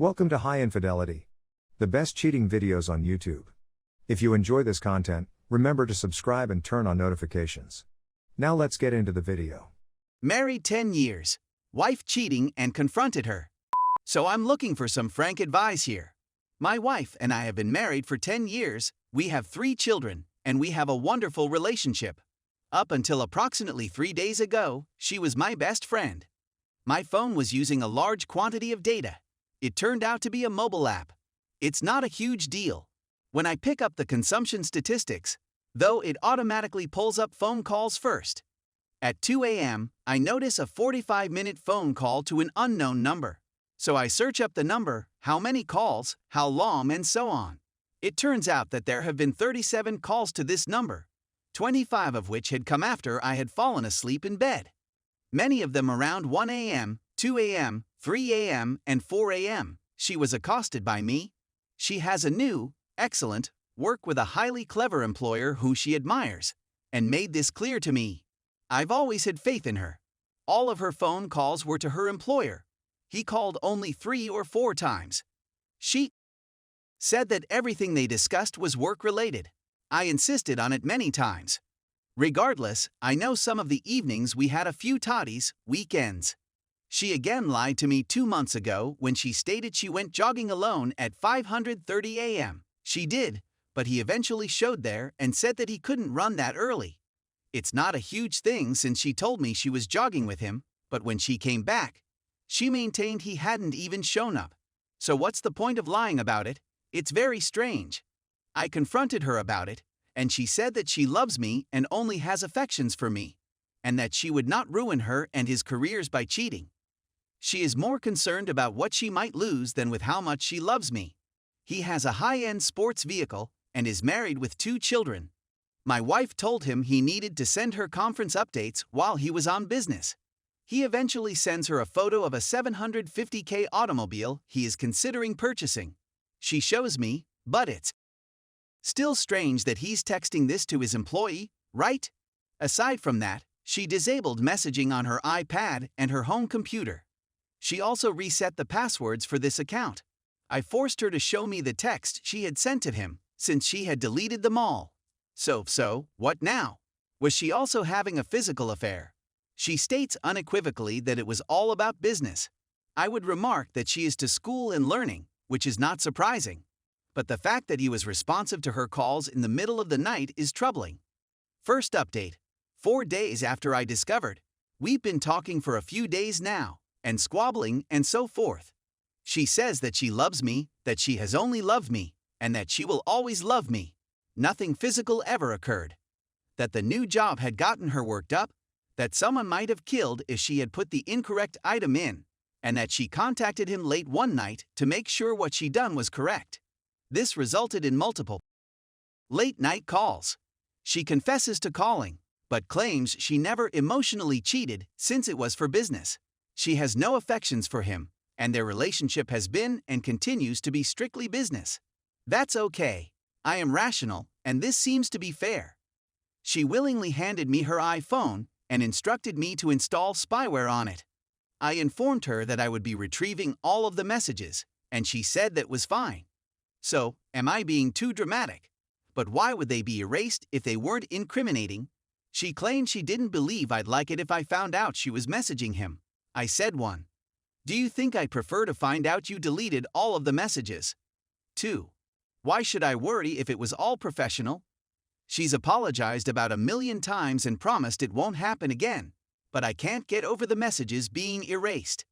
Welcome to High Infidelity, the best cheating videos on YouTube. If you enjoy this content, remember to subscribe and turn on notifications. Now let's get into the video. Married 10 years. Wife cheating and confronted her. So I'm looking for some frank advice here. My wife and I have been married for 10 years, we have 3 children, and we have a wonderful relationship. Up until approximately 3 days ago, she was my best friend. My phone was using a large quantity of data. It turned out to be a mobile app. It's not a huge deal. When I pick up the consumption statistics, though, it automatically pulls up phone calls first. At 2 a.m., I notice a 45-minute phone call to an unknown number. So I search up the number, how many calls, how long, and so on. It turns out that there have been 37 calls to this number, 25 of which had come after I had fallen asleep in bed. Many of them around 1 a.m., 2 a.m., 3 a.m., and 4 a.m. She was accosted by me. She has a new, excellent, work with a highly clever employer who she admires, and made this clear to me. I've always had faith in her. All of her phone calls were to her employer. He called only 3 or 4 times. She said that everything they discussed was work-related. I insisted on it many times. Regardless, I know some of the evenings we had a few toddies, weekends. She again lied to me 2 months ago when she stated she went jogging alone at 5:30 a.m. She did, but he eventually showed there and said that he couldn't run that early. It's not a huge thing since she told me she was jogging with him, but when she came back, she maintained he hadn't even shown up. So what's the point of lying about it? It's very strange. I confronted her about it, and she said that she loves me and only has affections for me, and that she would not ruin her and his careers by cheating. She is more concerned about what she might lose than with how much she loves me. He has a high-end sports vehicle and is married with 2 children. My wife told him he needed to send her conference updates while he was on business. He eventually sends her a photo of a $750K automobile he is considering purchasing. She shows me, but it's still strange that he's texting this to his employee, right? Aside from that, she disabled messaging on her iPad and her home computer. She also reset the passwords for this account. I forced her to show me the text she had sent to him, since she had deleted them all. So, what now? Was she also having a physical affair? She states unequivocally that it was all about business. I would remark that she is to school and learning, which is not surprising. But the fact that he was responsive to her calls in the middle of the night is troubling. First update. 4 days after I discovered. We've been talking for a few days now, and squabbling and so forth. She says that she loves me, that she has only loved me, and that she will always love me. Nothing physical ever occurred. That the new job had gotten her worked up, that someone might have killed if she had put the incorrect item in, and that she contacted him late one night to make sure what she done was correct. This resulted in multiple late-night calls. She confesses to calling, but claims she never emotionally cheated since it was for business. She has no affections for him, and their relationship has been and continues to be strictly business. That's okay. I am rational, and this seems to be fair. She willingly handed me her iPhone and instructed me to install spyware on it. I informed her that I would be retrieving all of the messages, and she said that was fine. So, am I being too dramatic? But why would they be erased if they weren't incriminating? She claimed she didn't believe I'd like it if I found out she was messaging him. I said 1. Do you think I'd prefer to find out you deleted all of the messages? 2. Why should I worry if it was all professional? She's apologized about 1,000,000 times and promised it won't happen again, but I can't get over the messages being erased.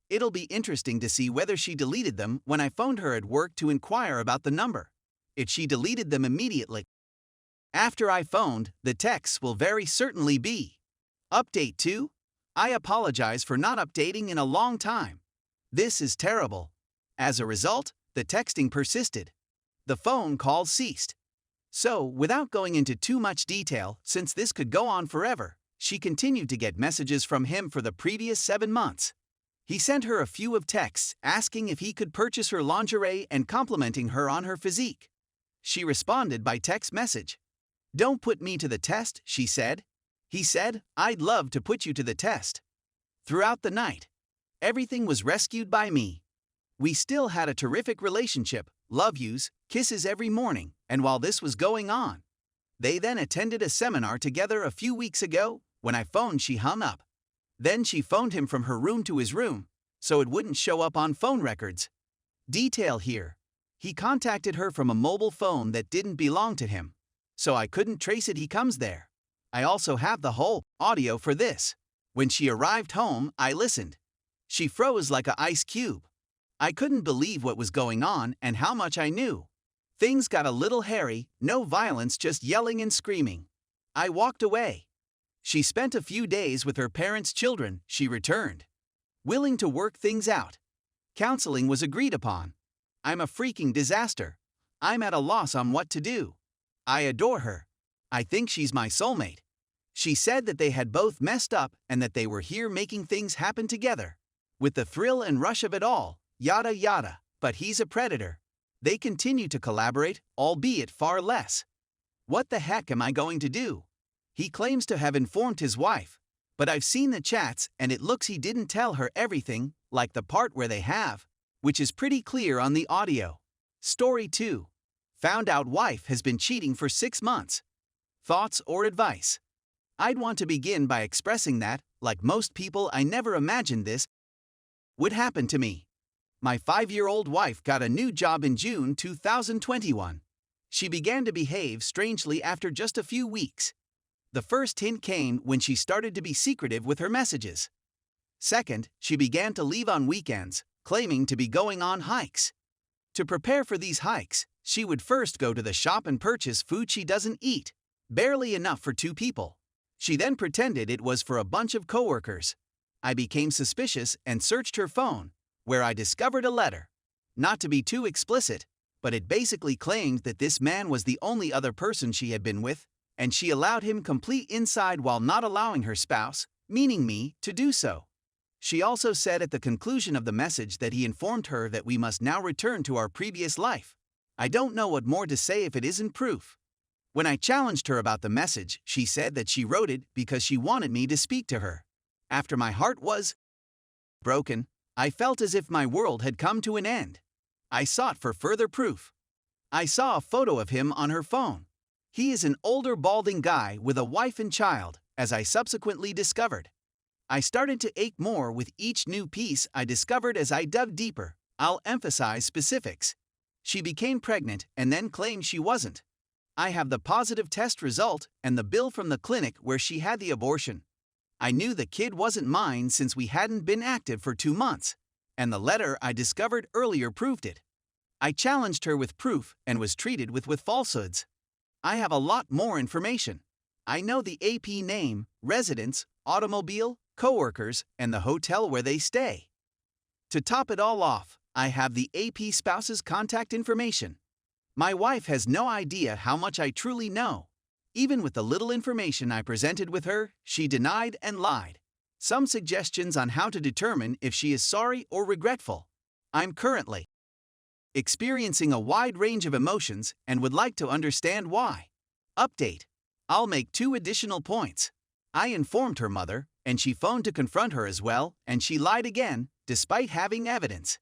It'll be interesting to see whether she deleted them when I phoned her at work to inquire about the number. If she deleted them immediately after I phoned, the texts will very certainly be. Update 2. I apologize for not updating in a long time. This is terrible. As a result, the texting persisted. The phone calls ceased. So, without going into too much detail, since this could go on forever, she continued to get messages from him for the previous 7 months. He sent her a few of texts asking if he could purchase her lingerie and complimenting her on her physique. She responded by text message. Don't put me to the test, she said. He said, I'd love to put you to the test. Throughout the night, everything was rescued by me. We still had a terrific relationship, love yous, kisses every morning, and while this was going on, they then attended a seminar together a few weeks ago. When I phoned, she hung up. Then she phoned him from her room to his room, so it wouldn't show up on phone records. Detail here. He contacted her from a mobile phone that didn't belong to him, so I couldn't trace it. He comes there. I also have the whole audio for this. When she arrived home, I listened. She froze like an ice cube. I couldn't believe what was going on and how much I knew. Things got a little hairy, no violence, just yelling and screaming. I walked away. She spent a few days with her parents' children. She returned, willing to work things out. Counseling was agreed upon. I'm a freaking disaster. I'm at a loss on what to do. I adore her. I think she's my soulmate. She said that they had both messed up and that they were here making things happen together. With the thrill and rush of it all, yada yada, but he's a predator. They continue to collaborate, albeit far less. What the heck am I going to do? He claims to have informed his wife, but I've seen the chats and it looks he didn't tell her everything, like the part where they have, which is pretty clear on the audio. Story 2. Found out wife has been cheating for 6 months. Thoughts or advice? I'd want to begin by expressing that, like most people, I never imagined this would happen to me. My 5-year-old wife got a new job in June 2021. She began to behave strangely after just a few weeks. The first hint came when she started to be secretive with her messages. Second, she began to leave on weekends, claiming to be going on hikes. To prepare for these hikes, she would first go to the shop and purchase food she doesn't eat, barely enough for 2 people. She then pretended it was for a bunch of coworkers. I became suspicious and searched her phone, where I discovered a letter. Not to be too explicit, but it basically claimed that this man was the only other person she had been with, and she allowed him complete inside while not allowing her spouse, meaning me, to do so. She also said at the conclusion of the message that he informed her that we must now return to our previous life. I don't know what more to say if it isn't proof. When I challenged her about the message, she said that she wrote it because she wanted me to speak to her. After my heart was broken, I felt as if my world had come to an end. I sought for further proof. I saw a photo of him on her phone. He is an older balding guy with a wife and child, as I subsequently discovered. I started to ache more with each new piece I discovered as I dug deeper. I'll emphasize specifics. She became pregnant and then claimed she wasn't. I have the positive test result and the bill from the clinic where she had the abortion. I knew the kid wasn't mine since we hadn't been active for 2 months, and the letter I discovered earlier proved it. I challenged her with proof and was treated with falsehoods. I have a lot more information. I know the AP name, residence, automobile, coworkers, and the hotel where they stay. To top it all off, I have the AP spouse's contact information. My wife has no idea how much I truly know. Even with the little information I presented with her, she denied and lied. Some suggestions on how to determine if she is sorry or regretful. I'm currently experiencing a wide range of emotions and would like to understand why. Update. I'll make 2 additional points. I informed her mother, and she phoned to confront her as well, and she lied again, despite having evidence.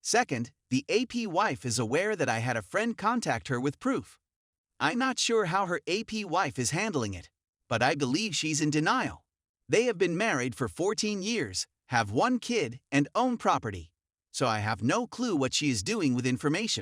Second, the AP wife is aware that I had a friend contact her with proof. I'm not sure how her AP wife is handling it, but I believe she's in denial. They have been married for 14 years, have 1 kid, and own property, so I have no clue what she is doing with information.